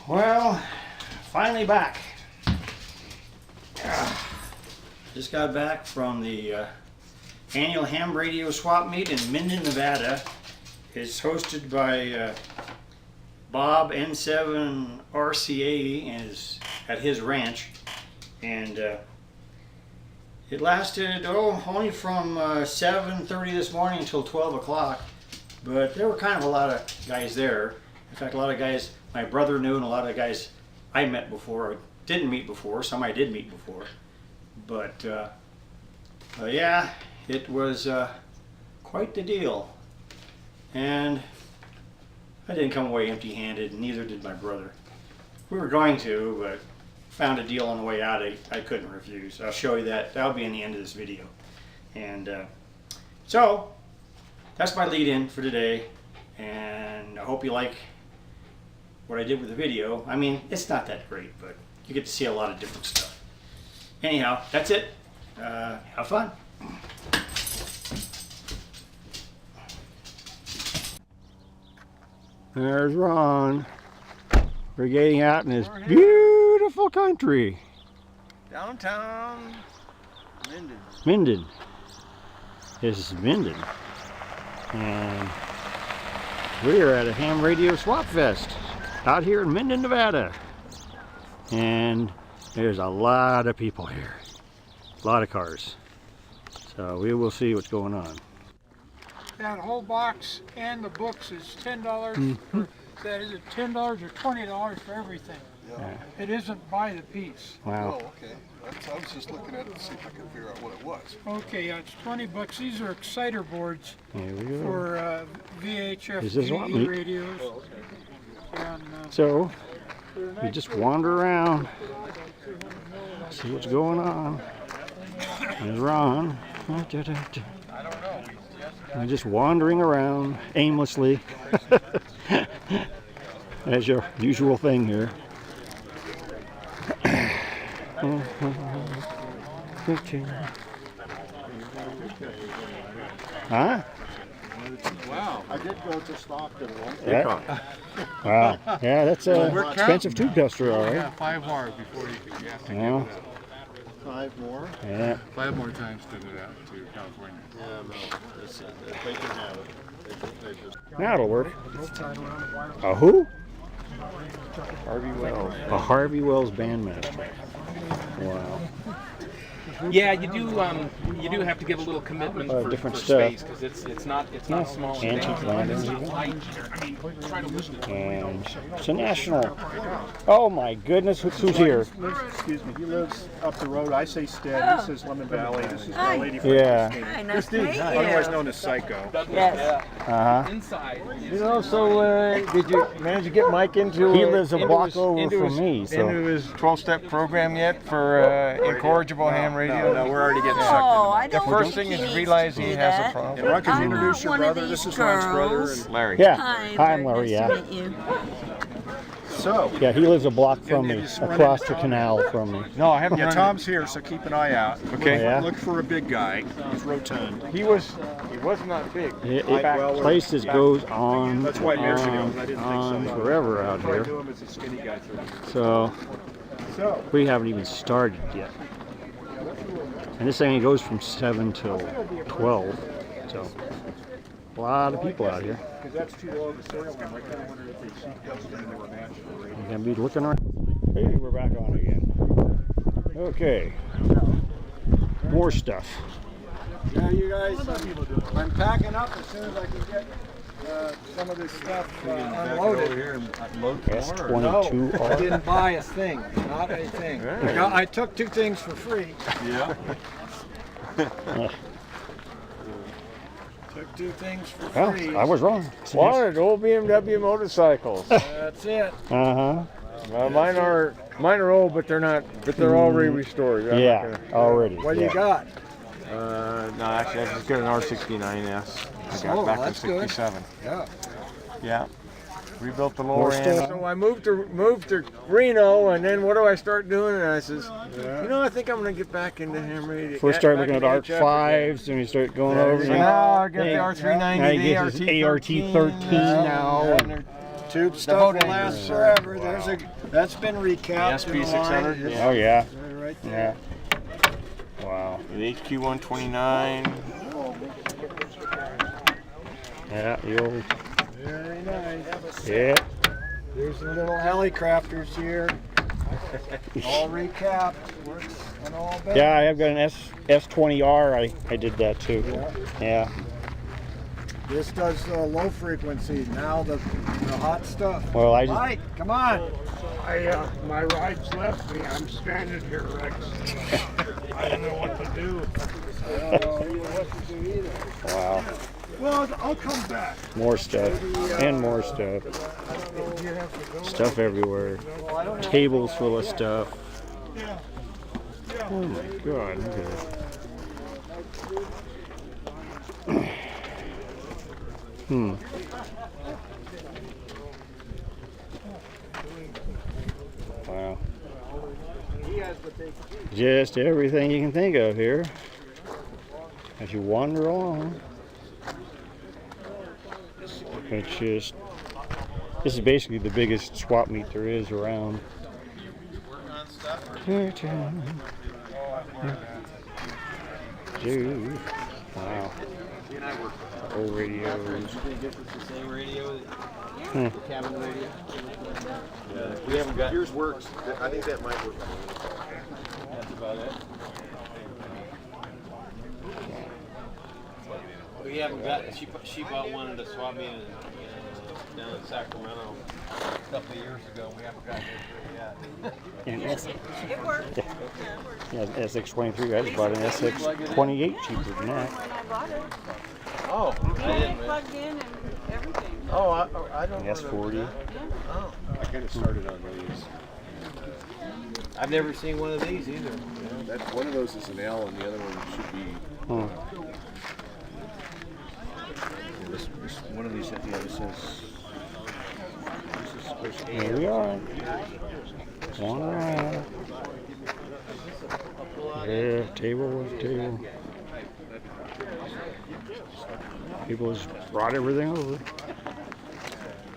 Well, finally back. Just got back from the annual ham radio swap meet in Minden, Nevada. It's hosted by Bob N7RCA at his ranch, and it lasted only from 7:30 this morning until 12 o'clock. But there were kind of a lot of guys there. In fact, a lot of guys my brother knew, and a lot of guys I met before, or didn't meet before. Some I did meet before. But yeah, it was quite the deal. And I didn't come away empty-handed, and neither did my brother. We were going to, but found a deal on the way out I couldn't refuse. I'll show you that. That'll be in the end of this video. And so, that's my lead-in for today. And I hope you like what I did with the video. I mean, it's not that great, but you get to see a lot of different stuff. Anyhow, that's it. Have fun. There's Ron. We're getting out in this beautiful country. Downtown Minden. Minden. This is Minden. And we are at a ham radio swap fest out here in Minden, Nevada. And there's a lot of people here. A lot of cars. So we will see what's going on. That whole box and the books is $10. That is it, $10 or $20 for everything. Yeah. It isn't by the piece. Wow. Oh, okay. I was just looking at it to see if I could figure out what it was. Okay, it's 20 bucks. These are exciter boards Here we go. for VHF This is what we- radios. And, So we just wander around, see what's going on. There's Ron. We're just wandering around aimlessly. As your usual thing here. Huh? Wow. I did go to Stockton once. Yeah. Wow. Yeah, that's a expensive tube duster, all right. Yeah, 5 more before you have to Yeah. give it up. 5 more? Yeah. 5 more times to do that to California. Yeah, no. Listen, they can have it. They just... Now it'll work. A who? Harvey Wells. A Harvey Wells bandmaster. Wow. Yeah, you do have to give a little commitment for different for stuff. space because it's not small. Antique lanterns. It's not light here. I mean, try to listen to it. And it's a national. Oh my goodness, who's here? Excuse me, he lives up the road. I say Stead. He says Lemon Valley. This is my lady friend. Yeah. Hi, nice to meet you. Otherwise known as Psycho. Yes. Uh-huh. Inside. You know, so did you manage to get Mike into? He lives a block his, over into from his, me, so. into his 12-step program yet for incorrigible ham radio? No, we're already getting Oh, sucked I The don't first think thing he is needs realize to he do has a that. problem. And Ron, could you I'm introduce not your one of brother? these This is Ron's brother. girls. And Larry. Yeah. Hi, Hi, very Larry. nice Yeah. to meet you. so, Yeah, he lives a block from Have me, you run across into the Tom? canal from me. No, I haven't yeah, run Tom's here, so keep an eye out. Okay. Yeah. Look for a big guy. He's rotund. He was not big. Place just goes on, That's why Mary's I didn't think on so. forever out Probably here. do him as a skinny guy through here. So So, we haven't even started yet. And this thing goes from 7 till 12. So a lot of people out here. because that's too low of a serial number. I kind of wondered if they seatbelts and they were natural. You're gonna be looking around. Hey, we're back on again. Okay. More stuff. Yeah, you guys, I'm packing up as soon as I can get some of this stuff unloaded. S22R. I didn't buy a thing, not a thing. I took 2 things for free. Yeah. Took 2 things for Well, free. I was wrong. Wanted old BMW motorcycles. That's it. Uh-huh. Mine are old, but they're not. But they're already restored. I'm Yeah, not already. What do yeah. you got? No, actually, I just got an R69S. I got Oh, back in that's good. '67. Yeah. Yeah. Rebuilt the lower More end. stuff? So I moved to Reno, and then what do I start doing? And I says, you know, I think I'm going to get back into ham radio. First start back looking at into ARC HF 5s, then you start going over. again. So now I got the Now R390, you the get his ART 13 now. and they're tube stuff will last forever. That's been recapped. The SP600? Yeah. Oh yeah. Right there. Yeah. Wow. The HQ 129. Yeah, the old. Very nice. Yeah. There's the little alley crafters here. All recapped. Works on all beds. Yeah, I have got an S20R. I did that too. Yeah. This does low frequency. Now the hot stuff. Well, I just. Mike, come on. My ride's left me. I'm stranded here, Rex. I don't know what to do. I don't know what to do either. Wow. Well, I'll come back. More stuff and more stuff. Stuff everywhere. Tables full of stuff. Oh my God! Look at it. Wow. Just everything you can think of here as you wander along. It's just, this is basically the biggest swap meet there is around. Dude. Wow. Old radios. Cabin radio. We haven't got. Yours works. I think that might work. That's about it. We haven't got. She bought one at a swap meet down in Sacramento a couple of years ago. We haven't got it yet. And It worked. yeah, SX23. I just bought an SX28 cheaper than that. When I bought it, Oh, I didn't. plugged in and everything. Oh, I don't. S40. Oh, I kind of started on these. I've never seen one of these either. That one of those is an L, and the other one should be. This one of these. Yeah, this says. This is supposed to be. Here we are. Going around. Yeah, table with table. People just brought everything over.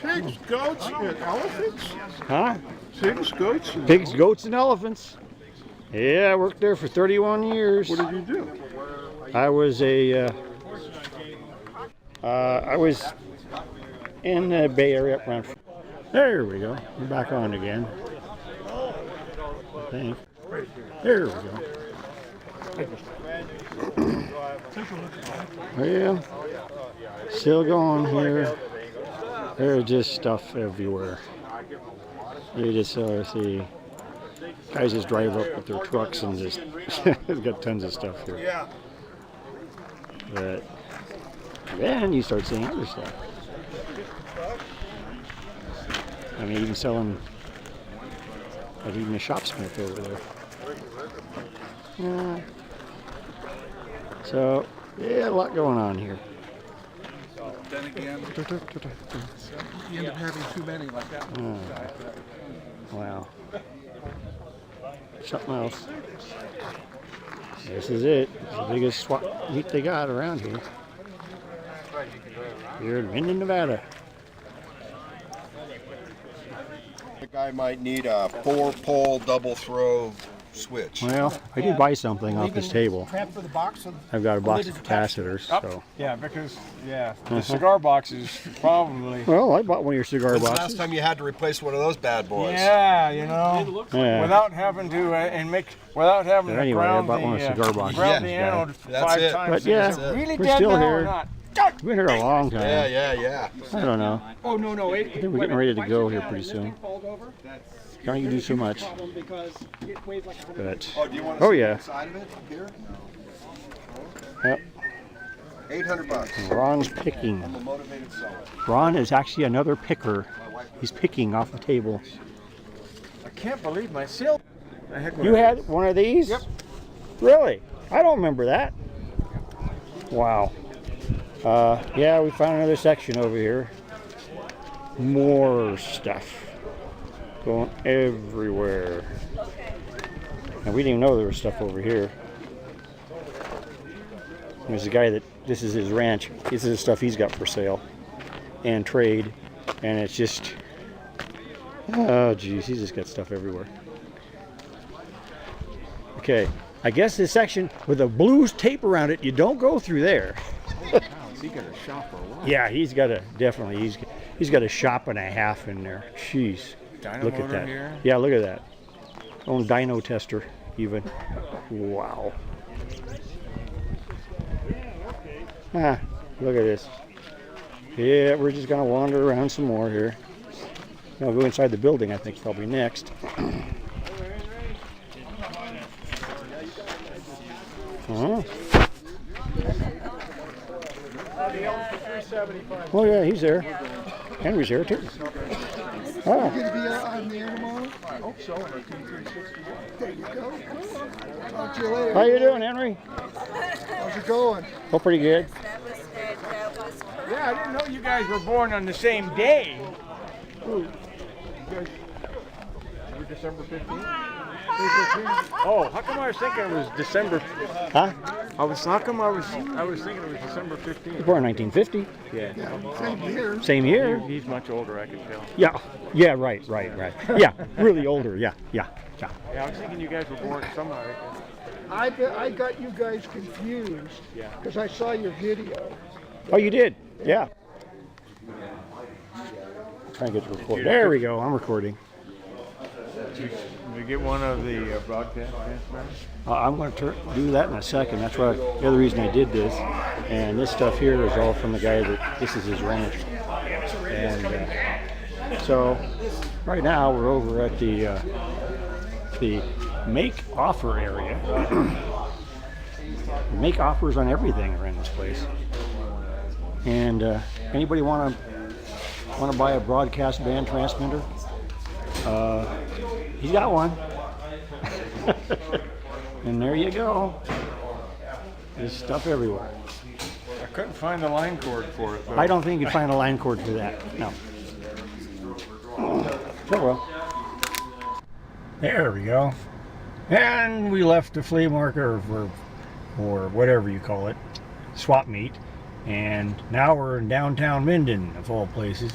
Pigs, goats, and elephants? Huh? Pigs, goats, and Pigs, goats, and elephants. Yeah, I worked there for 31 years. what did you do? I was I was in the Bay Area up around. There we go. We're back on again. I think. There we go. Well, still going here. There's just stuff everywhere. You just see guys just drive up with their trucks and just they've got tons of stuff here. Yeah. But then you start seeing other stuff. I mean, even selling, like even a shopsmith over there. Yeah. So, yeah, a lot going on here. Then again, you end up having too many like that. Wow. Something else. This is it. It's the biggest swap meet they got around here. Here in Minden, Nevada. The guy might need a 4-pole double throw switch. Well, I did buy something off this table. Transfer the box and I've got a box of capacitors, so. Yeah, because the cigar box is probably. Well, I bought one of your cigar When's the boxes. last time you had to replace one of those bad boys? Yeah, you know, Yeah. without having to without having But to anyway, I ground bought one of the cigar boxes. ground the Yeah. anode That's 5 it. times. But yeah, Is it really we're dead still now here. or not? We've been here a long time. Yeah. I don't know. oh no, I think we're getting ready to go here pretty soon. Can't you do so much? But, Oh, do you want to oh see yeah. the side of it here? Yep. $800. Ron's picking. I'm a motivated seller. Ron is actually another picker. He's picking off the table. I can't believe my sale. You had one of these? Yep. Really? I don't remember that. Wow. Yeah, we found another section over here. More stuff going everywhere. And we didn't even know there was stuff over here. There's a guy that, this is his ranch. This is the stuff he's got for sale and trade. And it's just, oh geez, he's just got stuff everywhere. Okay, I guess this section with the blue tape around it, you don't go through there. Has he got a shop or what? Yeah, he's got a, definitely, he's got a shop and a half in there. Jeez, Dyno look at motor that. here? Yeah, look at that. Own dyno tester, even. Wow. Ah, look at this. Yeah, we're just gonna wander around some more here. I'll go inside the building, I think, probably next. Huh? Oh yeah, he's there. Henry's there too. Oh. Gonna be on the air tomorrow? I hope so. There you go. Talk to you later. How you doing, Henry? How's it going? Oh, pretty good. That was perfect. Yeah, I didn't know you guys were born on the same day. Ooh. You're December 15th? Oh, how come I was thinking it was December? Huh? How come I was thinking it was December 15th? Born in 1950. Yeah. Same here. Same year. He's much older, I can tell. Yeah. Yeah. Right. Yeah. Really older. Yeah. Yeah, I was thinking you guys were born somewhere. I got you guys confused because I saw your video. Oh, you did? Yeah. Trying to get to record. There we go. I'm recording. Did you get one of the broadcast transmitters? I'm going to do that in a second. That's why the other reason I did this. And this stuff here is all from the guy that this is his ranch. And so right now we're over at the make offer area. Make offers on everything around this place. And anybody want to buy a broadcast band transmitter? He's got one. And there you go. There's stuff everywhere. I couldn't find the line cord for it. I don't think you can find a line cord for that. No. Oh well. There we go. And we left the flea market or whatever you call it, swap meet. And now we're in downtown Minden, of all places.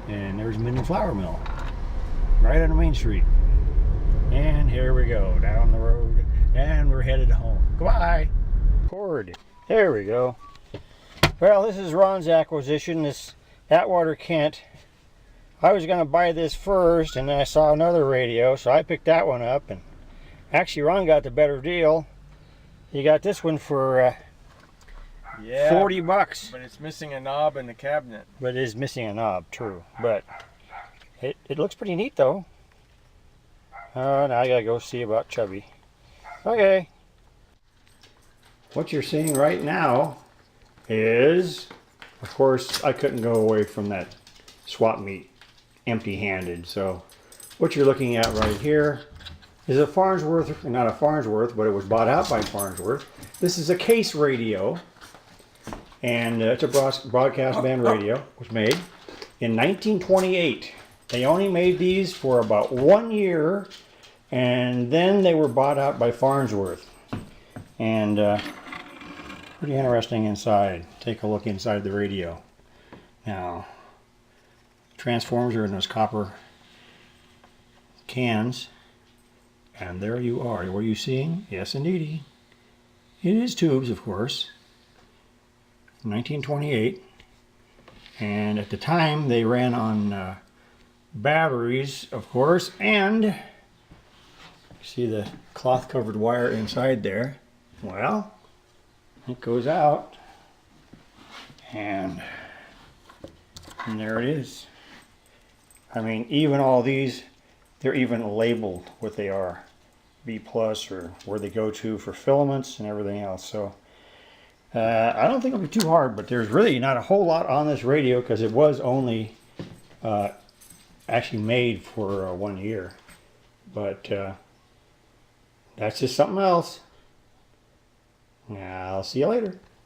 And there's Minden Flour Mill, right on the main street. And here we go, down the road, and we're headed home. Goodbye. Cord. There we go. Well, this is Ron's acquisition, this Atwater Kent. I was going to buy this first, and then I saw another radio, so I picked that one up. And actually, Ron got the better deal. He got this one for yeah, 40 bucks. But it's missing a knob in the cabinet. But it is missing a knob, true. But it looks pretty neat, though. Now I gotta go see about Chubby. Okay. What you're seeing right now is, of course, I couldn't go away from that swap meet empty-handed. So what you're looking at right here is a Farnsworth, not a Farnsworth, but it was bought out by Farnsworth. This is a case radio, and it's a broadcast band radio. It was made in 1928. They only made these for about 1 year, and then they were bought out by Farnsworth. And pretty interesting inside. Take a look inside the radio. Now, transformers are in those copper cans, and there you are. What are you seeing? Yes, indeedy. It is tubes, of course. 1928, and at the time they ran on batteries, of course, and see the cloth covered wire inside there. Well, it goes out, and there it is. I mean, even all these, they're even labeled what they are, B+ or where they go to for filaments and everything else. So I don't think it'll be too hard, but there's really not a whole lot on this radio because it was only actually made for 1 year. But that's just something else. I'll see you later.